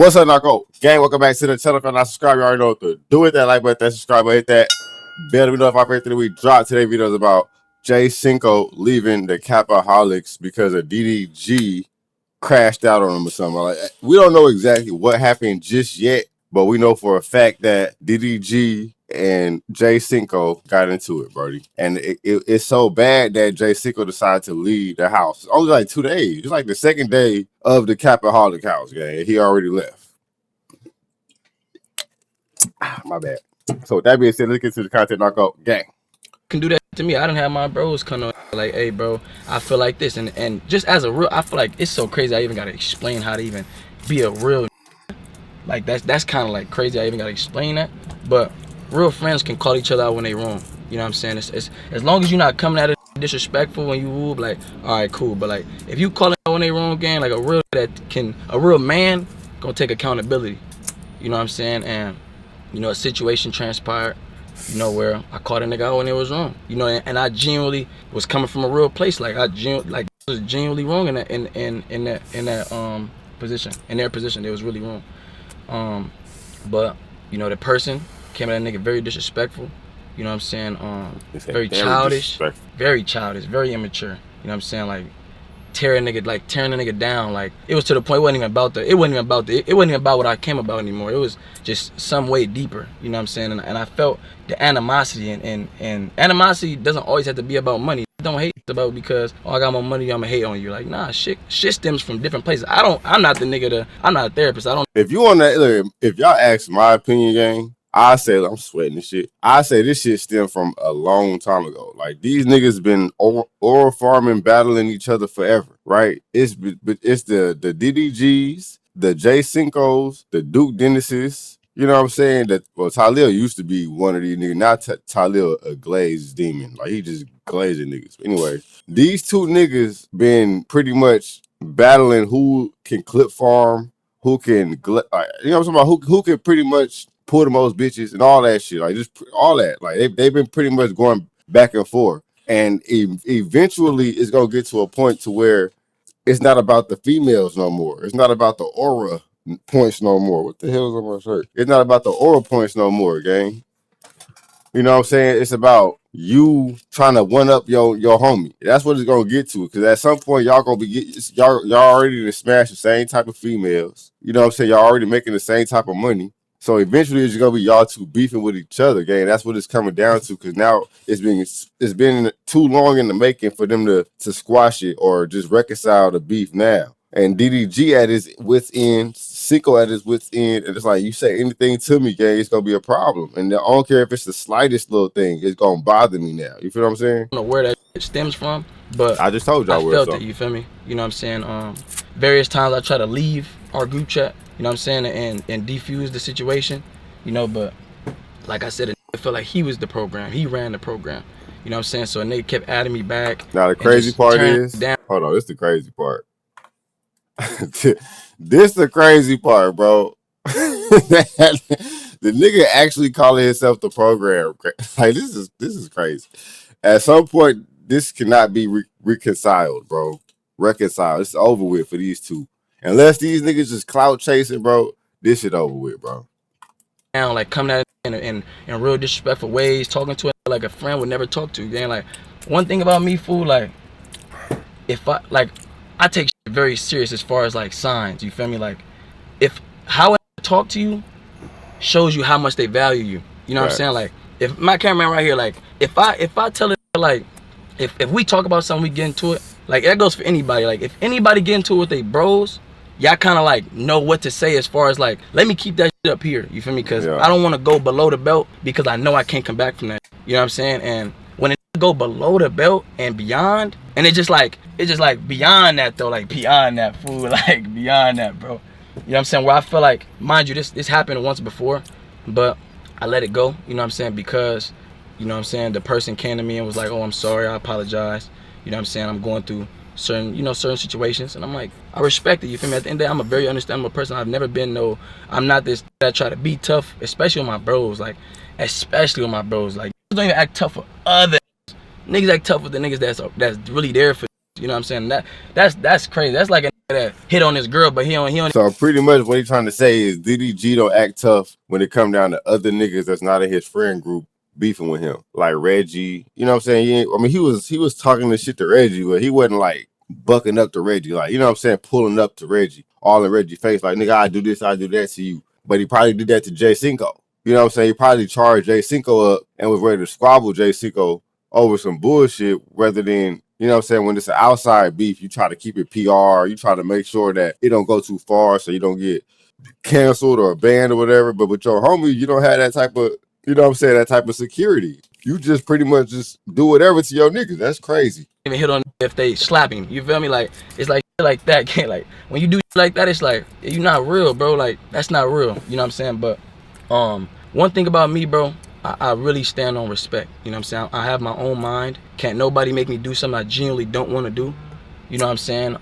What's up, Narco? Gang, welcome back to the channel. If you're not subscribed, you already know what to do with that like button, that subscribe button, hit that bell to be notified for everything we drop. Today's video is about Cinco leaving the Capaholics because a DDG crashed out on him or something. Like, we don't know exactly what happened just yet, but we know for a fact that DDG and Cinco got into it, Brody. And it's so bad that Cinco decided to leave the house. It's only like 2 days. It's like the second day of the Capaholic house, gang. He already left. My bad. So with that being said, let's get to the content, Narco. Gang. Can do that to me. I done have my bros come on like, hey bro, I feel like this, and just as a real, I feel like it's so crazy I even gotta explain how to even be a real like that's kind of like crazy I even gotta explain that. But real friends can call each other out when they wrong. You know what I'm saying? It's as long as you're not coming at it disrespectful when you whoop, like, all right, cool. But like if you call it out when they wrong, gang, like a real man gonna take accountability. You know what I'm saying? And you know, a situation transpired, you know, where I caught a nigga out when it was wrong. You know, and I genuinely was coming from a real place. Like it was genuinely wrong in that position. In their position, it was really wrong. But you know, the person came at that nigga very disrespectful. You know what I'm saying? Very childish, very immature. You know what I'm saying? Like tearing the nigga down. Like it was to the point it wasn't even about what I came about anymore. It was just some way deeper. You know what I'm saying? And I felt the animosity, and animosity doesn't always have to be about money. Don't hate about because I got more money, I'ma hate on you. Like, nah, shit stems from different places. I'm not the nigga I'm not a therapist. If you on that, if y'all ask my opinion, gang, I say I'm sweating this shit. I say this shit stemmed from a long time ago. Like these niggas been oral farming, battling each other forever, right? It's the DDGs, the Cincos, the Duke Dennises. You know what I'm saying? That Talil used to be one of these niggas. Now Talil a glazed demon. Like he just glazing niggas. Anyway, these two niggas been pretty much battling who can clip farm, who can, you know what I'm talking about? Who can pretty much pull the most bitches and all that shit. Like just all that. Like they've been pretty much going back and forth. And eventually it's gonna get to a point to where it's not about the females no more. It's not about the aura points no more. What the hell is on my shirt? It's not about the aura points no more, gang. You know what I'm saying? It's about you trying to one up your homie. That's what it's gonna get to. Because at some point y'all gonna be y'all already to smash the same type of females. You know what I'm saying? Y'all already making the same type of money. So eventually it's gonna be y'all two beefing with each other, gang. That's what it's coming down to. Because now it's been too long in the making for them to squash it or just reconcile the beef now. And DDG at his wit's end, Cinco at his wit's end, and it's like you say anything to me, gang, it's gonna be a problem. And I don't care if it's the slightest little thing, it's gonna bother me now. You feel what I'm saying? I don't know where that stems from, but I just told y'all where I felt it. You feel me? You know what I'm saying? Various times I try to leave our group chat. You know what I'm saying, and defuse the situation, you know, but like I said, I felt like he was the program. He ran the program. You know what I'm saying? So and they kept adding me back. Now the crazy part is, hold on, this is the crazy part. This the crazy part, bro. The nigga actually calling himself the program. Like this is crazy. At some point, this cannot be reconciled, bro. Reconciled. It's over with for these two. Unless these niggas just clout chasing, bro, this shit over with, bro. Now, like coming at it in real disrespectful ways, talking to it like a friend would never talk to. Then, like one thing about me, fool, like if I take shit very serious as far as like signs. You feel me? Like if how I talk to you shows you how much they value you. You know what I'm saying? Like if my cameraman right here, like if I tell it like if we talk about something, we get into it. Like that goes for anybody. Like if anybody get into it with they bros, y'all kind of like know what to say as far as like, let me keep that shit up here. You feel me? Because I don't want to go below the belt because I know I can't come back from that. You know what I'm saying? And when it go below the belt and beyond, and it's just like beyond that though, like beyond that, fool, like beyond that, bro. You know what I'm saying? Where I feel like, mind you, this happened once before, but I let it go. You know what I'm saying? Because, you know what I'm saying, the person came to me and was like, oh, I'm sorry, I apologize. You know what I'm saying? I'm going through certain situations, and I'm like, I respect it. You feel me? At the end of the day, I'm a very understandable person. I've never been I'm not this that try to be tough, especially with my bros. Like, especially with my bros. Like, don't even act tough for others. Niggas act tough with the niggas that's really there for. You know what I'm saying? That's crazy. That's like a that hit on this girl, but he don't. So pretty much what he's trying to say is DDG don't act tough when it come down to other niggas that's not in his friend group beefing with him, like Reggie. You know what I'm saying? He was talking this shit to Reggie, but he wasn't like bucking up to Reggie, like, you know what I'm saying, pulling up to Reggie, all in Reggie's face, like, nigga, I do this, I do that to you. But he probably did that to Jay Cinco. You know what I'm saying? He probably charged Jay Cinco up and was ready to squabble Jay Cinco over some bullshit, rather than, you know what I'm saying, when it's an outside beef, you try to keep it PR, you try to make sure that it don't go too far so you don't get canceled or banned or whatever. But with your homie, you don't have that type of, you know what I'm saying, that type of security. You just pretty much just do whatever to your niggas. That's crazy. Even hit on if they slap him. You feel me? Like, it's like that. Can't, like, when you do like that, it's like, you're not real, bro. Like, that's not real. You know what I'm saying? But one thing about me, bro, I really stand on respect. You know what I'm saying? I have my own mind. Can't nobody make me do something I genuinely don't want to do. You know what I'm saying?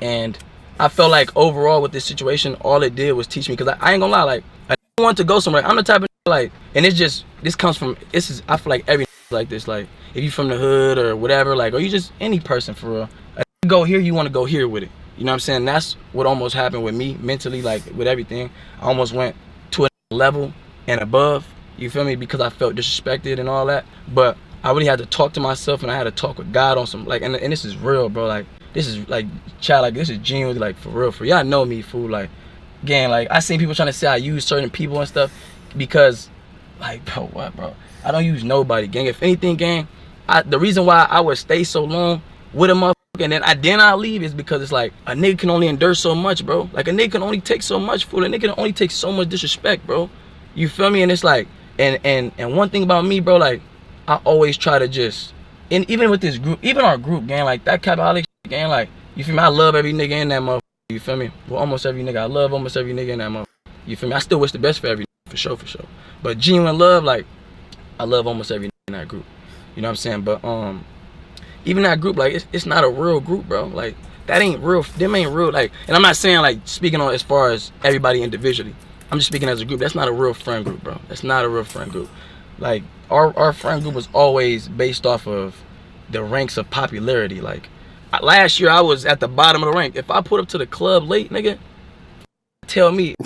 And I felt like overall with this situation, all it did was teach me. Because I ain't gonna lie, like, I want to go somewhere. I'm the type of like, and it's just, this comes from, I feel like every like this, like, if you from the hood or whatever, like, or you just any person for real, like, you go here, you want to go here with it. You know what I'm saying? That's what almost happened with me mentally, like, with everything. I almost went to a level and above, you feel me, because I felt disrespected and all that. But I really had to talk to myself, and I had to talk with God on some, like, and this is real, bro. Like, this is like, child, like, this is genuinely, like, for real. For y'all know me, fool. Like, again, like, I seen people trying to say I use certain people and stuff because, like, bro, what, bro? I don't use nobody, gang. If anything, gang, the reason why I would stay so long with a motherfucker and then I leave is because it's like, a nigga can only endure so much, bro. Like, a nigga can only take so much, fool. A nigga can only take so much disrespect, bro. You feel me? And it's like, and one thing about me, bro, like, I always try to just, and even with this group, even our group, gang, like, that Capaholic gang, like, you feel me? I love every nigga in that motherfucker. You feel me? Well, almost every nigga. I love almost every nigga in that motherfucker. You feel me? I still wish the best for every nigga, for sure, for sure. But genuine love, like, I love almost every nigga in that group. You know what I'm saying? But even that group, like, it's not a real group, bro. Like, that ain't real. Them ain't real. Like, and I'm not saying, like, speaking on as far as everybody individually. I'm just speaking as a group. That's not a real friend group, bro. That's not a real friend group. Like, our friend group was always based off of the ranks of popularity. Like, last year I was at the bottom of the rank. If I put up to the club late, nigga, tell me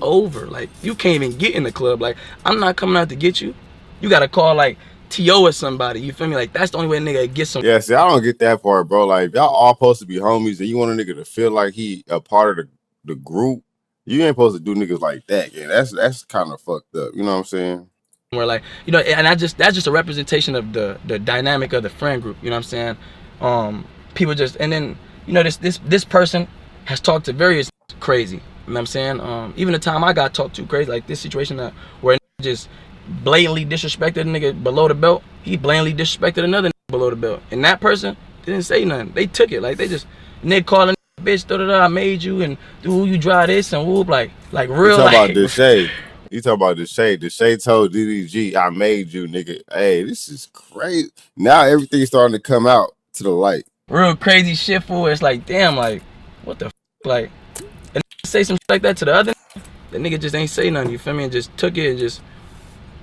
over. Like, you can't even get in the club. Like, I'm not coming out to get you. You gotta call, like, T.O. or somebody. You feel me? Like, that's the only way a nigga gets some. Yeah, see, I don't get that part, bro. Like, y'all all supposed to be homies, and you want a nigga to feel like he a part of the group. You ain't supposed to do niggas like that. Yeah, that's kind of fucked up. You know what I'm saying? Where, like, you know, and that's just a representation of the dynamic of the friend group. You know what I'm saying? People just, and then, you know, this person has talked to various crazy. You know what I'm saying? Even the time I got talked to crazy, like this situation where just blatantly disrespected a nigga below the belt, he blatantly disrespected another nigga below the belt, and that person didn't say nothing. They took it, like, they just, nigga calling bitch, I made you, and who you drive this, and whoop, like real. You talking like, about Deshae? You talking about Deshae? Deshae told DDG, "I made you, nigga." Hey, this is crazy. Now everything's starting to come out to the light. Real crazy shit, fool. It's like, damn, like, what the like, and say some shit like that to the other, the nigga just ain't say nothing. You feel me? And just took it and just,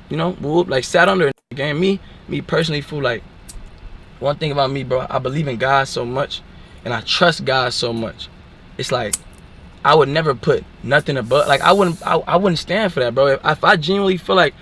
you know, whoop, like, sat under it. Again, me personally, fool, like, one thing about me, bro, I believe in God so much, and I trust God so much. It's like, I would never put nothing above. Like, I wouldn't stand for that, bro. If I genuinely feel like,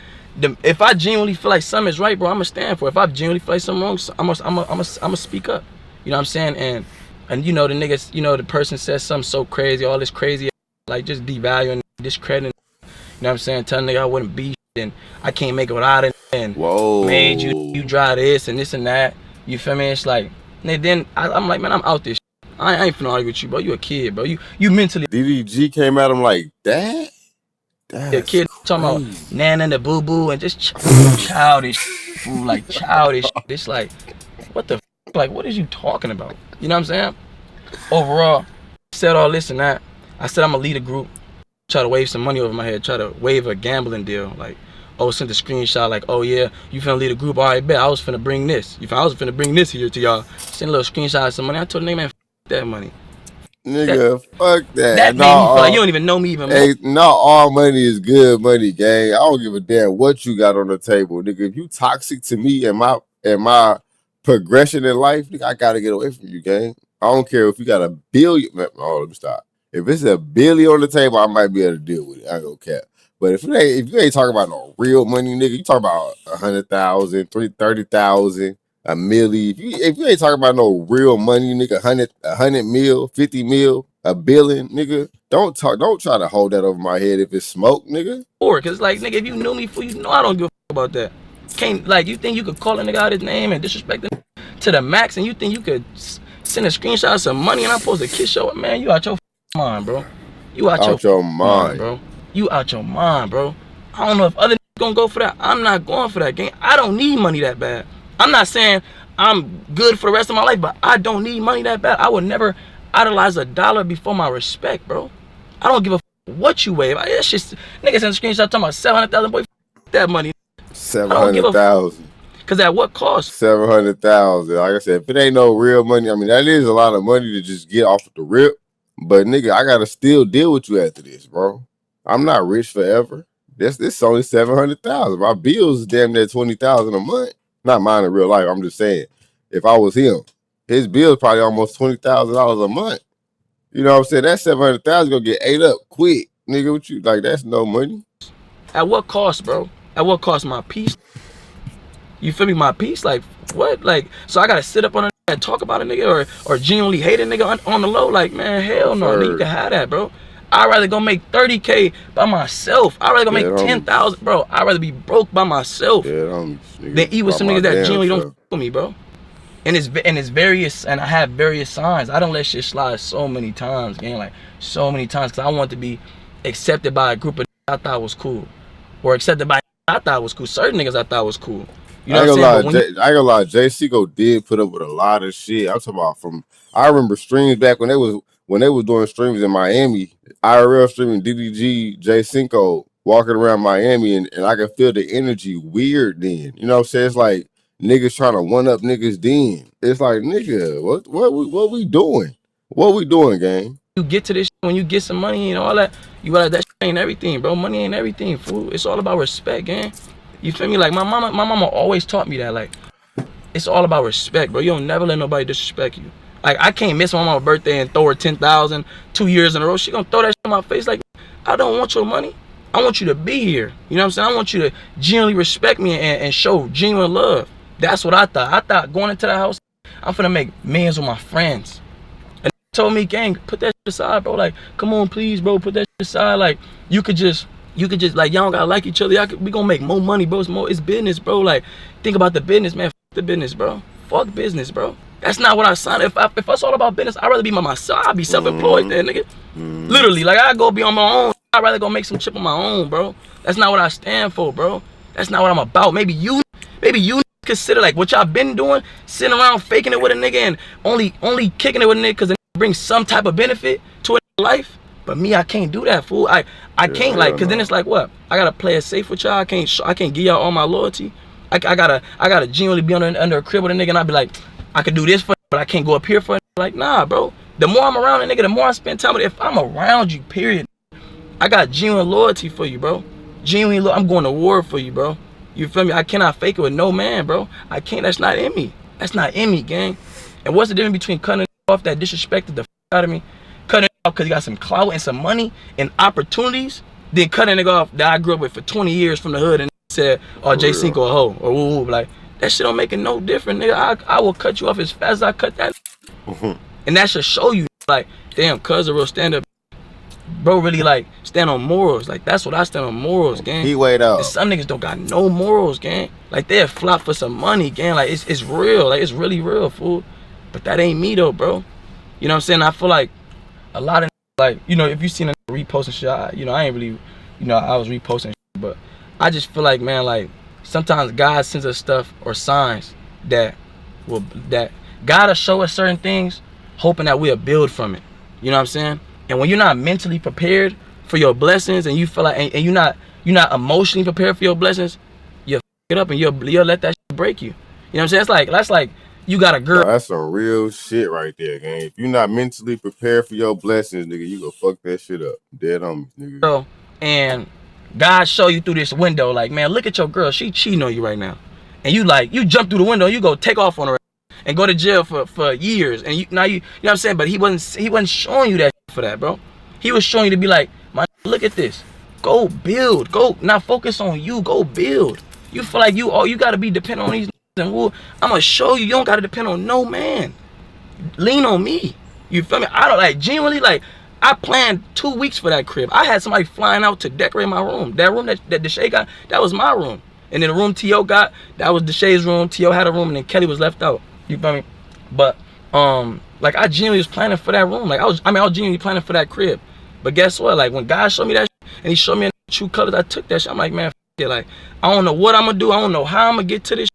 something is right, bro, I'm gonna stand for it. If I genuinely feel like something wrong, I'm gonna speak up. You know what I'm saying? And you know, the niggas, you know, the person says something so crazy, all this crazy, like, just devaluing, discrediting. You know what I'm saying? Telling nigga I wouldn't be, and I can't make it without it, and Whoa, made you drive this and this and that. You feel me? It's like, and then I'm like, man, I'm out this. I ain't finna argue with you, bro. You a kid, bro. You mentally. DDG came at him like that. That's a kid talking about Nana and the boo boo and just childish, fool, like childish. It's like, what the f? Like, what is you talking about? You know what I'm saying? Overall, said all this and that. I said I'm gonna lead a group, try to wave some money over my head, try to wave a gambling deal. Like, oh, sent a screenshot like, oh yeah, you finna lead a group. All right, bet. I was finna bring this. I was finna bring this here to y'all. Send a little screenshot of some money. I told the nigga, man, f that money. Nigga, fuck that. That made me feel like you don't even know me even more. Hey, not all money is good money, gang. I don't give a damn what you got on the table, nigga. If you toxic to me and my progression in life, nigga, I gotta get away from you, gang. I don't care if you got a billion. Oh, let me stop. If it's a billion on the table, I might be able to deal with it. I ain't gonna cap. But if you ain't talking about no real money, nigga, you talking about 100,000, 30,000, a milli. If you ain't talking about no real money, nigga, 100 mil, 50 mil, a billion, nigga, don't try to hold that over my head if it's smoke, nigga. Or cause like nigga, if you knew me, you know I don't give a fuck about that. Can't like you think you could call a nigga out his name and disrespect him to the max, and you think you could send a screenshot of some money and I'm supposed to kiss your man? You out your mind, bro. You out your mind, bro. You out your mind, bro. I don't know if other niggas gonna go for that. I'm not going for that, gang. I don't need money that bad. I'm not saying I'm good for the rest of my life, but I don't need money that bad. I would never idolize a dollar before my respect, bro. I don't give a what you weigh. It's just niggas send a screenshot talking about 700,000. Boy, that money. 700,000. Cause at what cost? 700,000. Like I said, if it ain't no real money, I mean that is a lot of money to just get off the rip. But nigga, I gotta still deal with you after this, bro. I'm not rich forever. This only 700,000. My bills is damn near 20,000 a month. Not mine in real life. I'm just saying, if I was him, his bill's probably almost $20,000 a month. You know what I'm saying? That 700,000 gonna get ate up quick, nigga. What you like? That's no money. At what cost, bro? At what cost? My peace. You feel me? My peace. Like what? Like so I gotta sit up on a nigga and talk about a nigga or genuinely hate a nigga on the low? Like man, hell no, nigga. You can have that, bro. I'd rather go make 30K by myself. I'd rather go make 10,000, bro. I'd rather be broke by myself than eat with some niggas that genuinely don't fuck with me, bro. And it's various, and I have various signs. I don't let shit slide so many times, gang, like so many times, because I want to be accepted by a group of niggas I thought was cool, or accepted by I thought was cool. Certain niggas I thought was cool. You know what I'm saying? I ain't gonna lie, Cinco did put up with a lot of shit. I'm talking about I remember streams back when they was doing streams in Miami, IRL streaming DDG, Cinco walking around Miami, and I could feel the energy weird then. You know what I'm saying? It's like niggas trying to one up niggas then. It's like, nigga, what we doing? What we doing, gang? You get to this shit, when you get some money and all that, you realize that shit ain't everything, bro. Money ain't everything, fool. It's all about respect, gang. You feel me? Like my mama always taught me that, like, it's all about respect, bro. You don't never let nobody disrespect you. Like I can't miss my mama's birthday and throw her 10,000 2 years in a row. She gonna throw that shit in my face. Like, I don't want your money. I want you to be here. You know what I'm saying? I want you to genuinely respect me and show genuine love. That's what I thought. I thought going into the house, I'm finna make millions with my friends. And they told me, gang, put that shit aside, bro. Like, come on, please, bro, put that shit aside. Like, you could just like, y'all don't gotta like each other. We gonna make more money, bro. It's business, bro. Like, think about the business, man. Fuck the business, bro. Fuck business, bro. That's not what I signed. If it's all about business, I'd rather be by myself. I'd be self-employed then, nigga. Literally, like, I go be on my own. I'd rather go make some chip on my own, bro. That's not what I stand for, bro. That's not what I'm about. Maybe you consider, like, what y'all been doing, sitting around faking it with a nigga and only kicking it with a nigga because it brings some type of benefit to a life. But me, I can't do that, fool. I can't, like, because then it's like, what? I gotta play it safe with y'all. I can't give y'all all my loyalty. I gotta genuinely be under a crib with a nigga and I be like, I could do this for, but I can't go up here for it. Like, nah, bro. The more I'm around a nigga, the more I spend time with it. If I'm around you, period, I got genuine loyalty for you, bro. I'm going to war for you, bro. You feel me? I cannot fake it with no man, bro. I can't. That's not in me. That's not in me, gang. And what's the difference between cutting off that disrespected the out of me, cutting it off because you got some clout and some money and opportunities, then cutting it off that I grew up with for 20 years from the hood and said, oh, Cinco a hoe, or woo woo. Like, that shit don't make it no different, nigga. I will cut you off as fast as I cut that. And that should show you, like, damn, cuz a real stand-up. Bro, really, like, stand on morals. Like, that's what I stand on, morals, gang. He weighed up. And some niggas don't got no morals, gang. Like, they'll flop for some money, gang. Like, it's real. Like, it's really real, fool. But that ain't me, though, bro. You know what I'm saying? I feel like a lot of, like, you know, if you seen a reposting shit, I ain't really, I was reposting shit, but I just feel like, man, like, sometimes God sends us stuff or signs that God will show us certain things, hoping that we'll build from it. You know what I'm saying? And when you're not mentally prepared for your blessings, and you feel like, and you're not emotionally prepared for your blessings, you'll f it up and you'll let that shit break you. You know what I'm saying? That's like you got a girl. That's some real shit right there, gang. If you're not mentally prepared for your blessings, nigga, you go fuck that shit up. Dead on me, nigga. Girl, and God show you through this window, like, man, look at your girl. She cheating on you right now. And you jump through the window, you go take off on her. and go to jail for years. And you know what I'm saying? But he wasn't showing you that for that, bro. He was showing you to be like, my look at this. Go build. Go not focus on you. Go build. You feel like you gotta be dependent on these and I'm gonna show you don't gotta depend on no man. Lean on me. You feel me? I don't like genuinely like I planned 2 weeks for that crib. I had somebody flying out to decorate my room. That room that Deshae got, that was my room. And then the room T.O. got, that was Deshae's room. T.O. had a room and then Kelly was left out. You feel me? But like I genuinely was planning for that room. Like I was genuinely planning for that crib. But guess what? Like when God showed me that and he showed me in true colors, I took that shit. I'm like, man, it. Like I don't know what I'm gonna do. I don't know how I'm gonna get to this.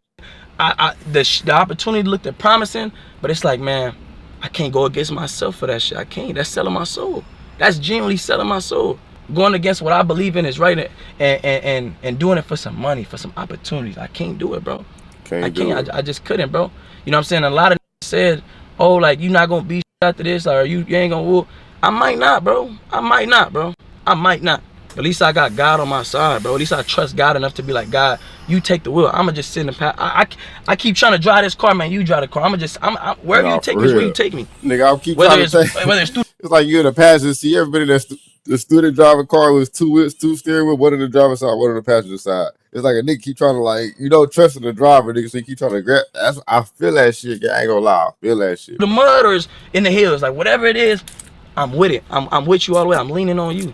The opportunity looked promising, but it's like, man, I can't go against myself for that shit. I can't. That's selling my soul. That's genuinely selling my soul. Going against what I believe in is right, and doing it for some money, for some opportunities. I can't do it, bro. I can't. I just couldn't, bro. You know what I'm saying? A lot of said, oh, like you not gonna be after this, or you ain't gonna whoop. I might not, bro. I might not, bro. I might not. But at least I got God on my side, bro. At least I trust God enough to be like, God, you take the wheel. I'ma just sit in the path. I keep trying to drive this car, man. You drive the car. Wherever you take me is where you take me. Nigga, I'll keep trying to say. Whether it's like you're in the passenger seat. Everybody that's the student driving car with two steering wheel, one on the driver's side, one on the passenger side. It's like a nigga keep trying to like, trust in the driver, nigga, so you keep trying to grab. I feel that shit. I ain't gonna lie. I feel that shit. The mud or in the hills, like whatever it is, I'm with it. I'm with you all the way. I'm leaning on you.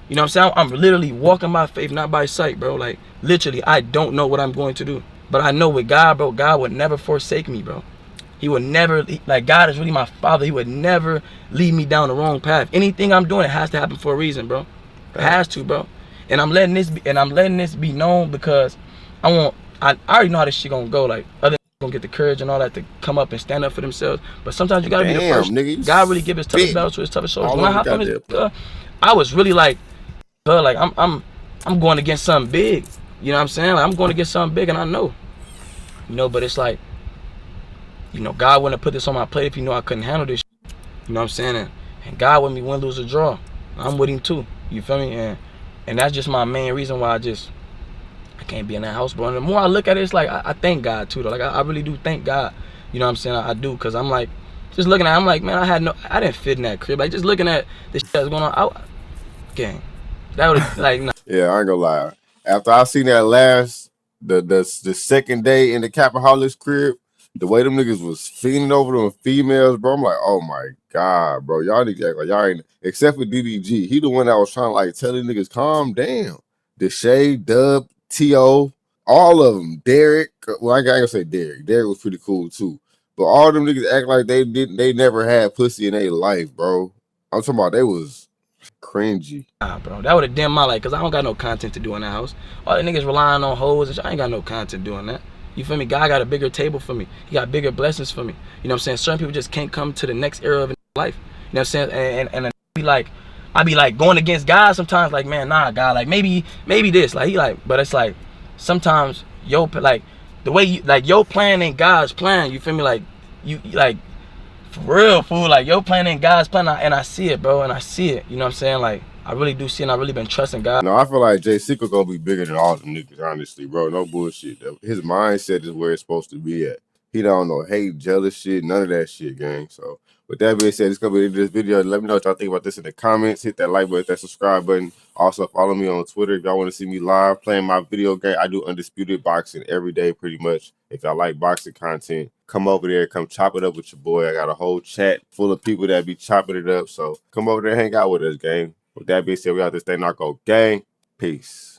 You know what I'm saying? I'm literally walking by faith, not by sight, bro. Like, literally, I don't know what I'm going to do. But I know with God, bro, God would never forsake me, bro. He would never, like, God is really my father. He would never lead me down the wrong path. Anything I'm doing, it has to happen for a reason, bro. It has to, bro. And I'm letting this be known because I already know how this shit gonna go. Like, other gonna get the courage and all that to come up and stand up for themselves. But sometimes you gotta be the first. Nigga, God really give his toughest battles to his toughest soldiers. When I hopped on this, I was really like, like I'm going against something big. You know what I'm saying? Like I'm going against something big, and I know. But it's like, God wouldn't have put this on my plate if he knew I couldn't handle this shit. You know what I'm saying? And God with me win, lose, or draw. I'm with him too. You feel me? And that's just my main reason why I can't be in that house, bro. And the more I look at it, it's like I thank God too, though. Like I really do thank God. You know what I'm saying? I do, cause I'm like, just looking at it, I'm like, man, I didn't fit in that crib. Like just looking at the shit that's going on, gang. That would like nah. Yeah, I ain't gonna lie. After I seen that the second day in the Capaholics crib, the way them niggas was fiending over them females, bro, I'm like, oh my God, bro, y'all need to act like y'all ain't, except for DDG. He the one that was trying to like tell the niggas calm down. Deshae, Dub, T.O., all of them. Derek, well, I ain't gonna say Derek. Derek was pretty cool too. But all them niggas act like they never had pussy in their life, bro. I'm talking about they was cringy. Nah, bro, that would have dimmed my life because I don't got no content to do in that house. All the niggas relying on hoes and shit, I ain't got no content doing that. You feel me? God got a bigger table for me. He got bigger blessings for me. You know what I'm saying? Certain people just can't come to the next era of life. You know what I'm saying? And I be like going against God sometimes. Like, man, nah, God, like maybe this. Like he like, but it's like sometimes like the way you like your plan ain't God's plan. You feel me? Like you like. For real, fool. Like, your plan ain't God's plan, and I see it, bro, and I see it. You know what I'm saying? Like, I really do see it, and I really been trusting God. No, I feel like Cinco gonna be bigger than all the niggas, honestly, bro. No bullshit. His mindset is where it's supposed to be at. He don't know hate, jealous shit, none of that shit, gang. So, with that being said, it's gonna be the end of this video. Let me know what y'all think about this in the comments. Hit that like button, hit that subscribe button. Also, follow me on Twitter if y'all want to see me live playing my video game. I do undisputed boxing every day, pretty much. If y'all like boxing content, come over there, come chop it up with your boy. I got a whole chat full of people that be chopping it up. So, come over there, hang out with us, gang. With that being said, we out this thing, Narco Gang. Peace.